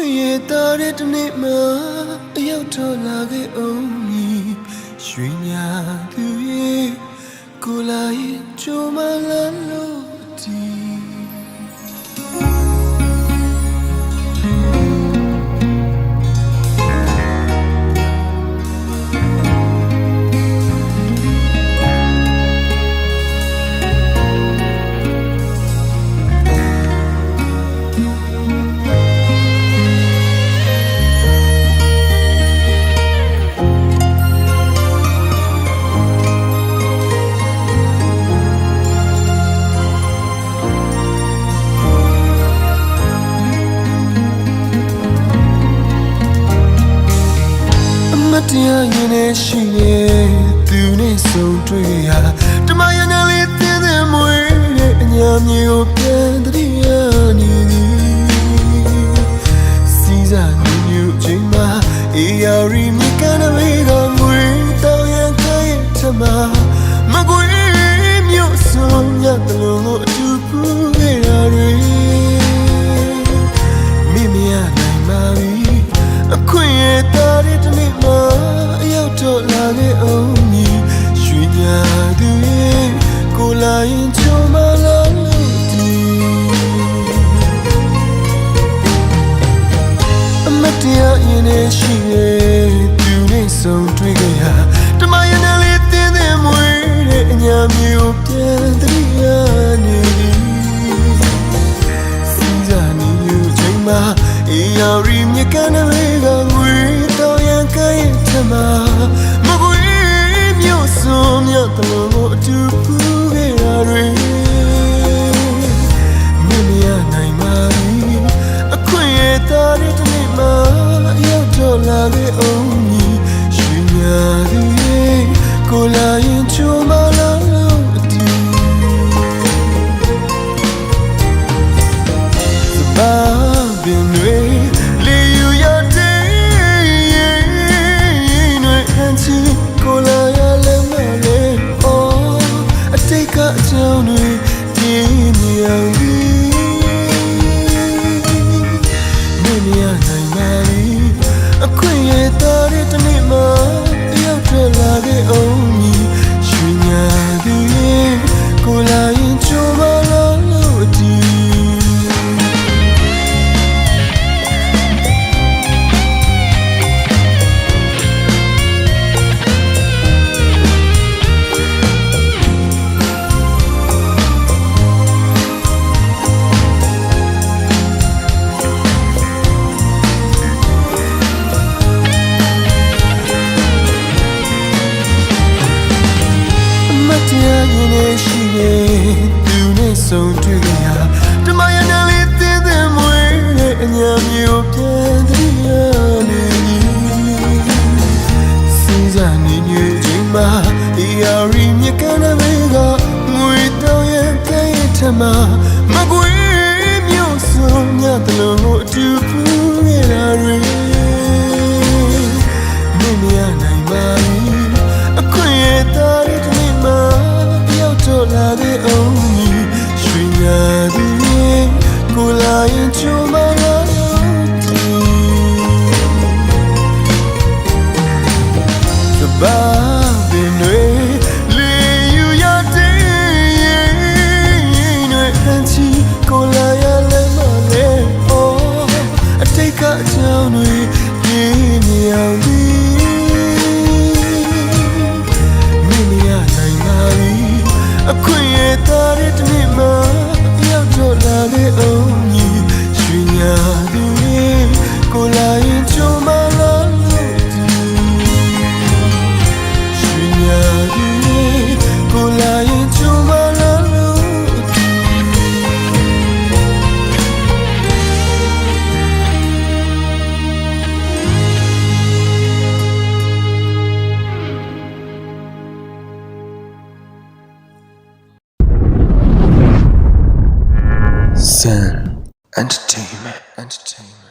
ခွင့်ရတဲ့တနေ့မှအရောက်တော့လာခဲ့အောင်ရွှေညာသူရဲ့ကိုလာရင်ကြိုးမလာလို့ဒီတရားရင်နဲ့ရှိရဲ့သူနဲ့ဆုံတွေ့ရတမယနာလေးတင်းတဲ့မွေးတဲ့အညာမြေကိုပြန်တည်းရနေသည်စီစားနေမျိုးချိန်မှာအေယာရီမြေကနေကငွေတောင်းရခိုင်းထမမကွေးမျိုးဆုံးရတဲ့လုံးကိုအတူပူခဲ့ရတွေမိမရနိုင်ပါဘူးအခွင့်ရတဲ့တနေ့မှတော့လာခဲ့အောင်ရွှေညာသူရဲ့ကိုလာရင်ကြိုးမလာလို့ဒီအမတရားရင်နဲ့ရှိရဲ့သူနဲ့ဆုံတွေ့ခဲ့ရတမယနာလေးတင်းတဲ့မွေးတဲ့အညာမျိုးပြန်တည်းရနေစီစားနေမျိုးချိန်မှာအေးယာရီမြေကနေကငွေတော့ရန်ကိုင်းထမမကွေးမျိုးစုံမြတ်တလုံးကိုအတူပူခဲ့ရတွေမင်းမရနိုင်ပါဘူးအခွင့်ရတဲ့တနေ့မှရောက်တော့လာခဲ့အောင်ရွှေညာသူရဲ့ကိုလာရင်ချိုးမလာလို့အတူစပါပင်တွေလေယူရကိုလာရလဲမလဲအော်အတိတ်ကအကြောင်းတွေပြင်းနေအောင်မင်းမရနိုင်ပါဘူးအခွင့်ရတဲ့တနေ့မှရောက်ထွက်လာခဲ့အောင်ရွှေညာသူရဲ့ကိုလာရင်ကြိုးမလာလို့ဒီတရားရင်နဲ့ရှိရဲ့သူနဲ့ဆုံတွေ့ကြရတမယနာလေးတင်းတဲ့မွေးတဲ့အညာမျိုးပြန်တည်းရနေစီစားနေမျိုးချိန်မှာအေးယာရီမြေကနေကငွေတော့ရခိုင်းထမမကွေးမျိုးစုံညတလုံးကိုအတူပူခဲ့ရတွေမင်းမရနိုင်ပါဘူးအခွင့်ရတဲ့တနေ့မှတော့လာခဲ့အောင်ရွှေညာသူရဲ့ကိုလာရင်ကြိုးမလာလို့ဒီစပါပင်တွေလေယူရတဲ့ရင်တွေအန်ချီကိုလာရလဲမလဲအော်အတိတ်ကအကြောင်းတွေပြင်းနေအောင်ဒီမင်းမရနိုင်ပါဘူးအခွင့်ရတဲ့တနေ့မှရောက်တော့လာခဲ့အောင်ရွှေညာသူရဲ့ကိုလာရင်ကြိုးမလာလို့ဒီရွှေညာသူရဲ့ကိုလာရင်ကြိုးမလာလို့Zen Entertainment.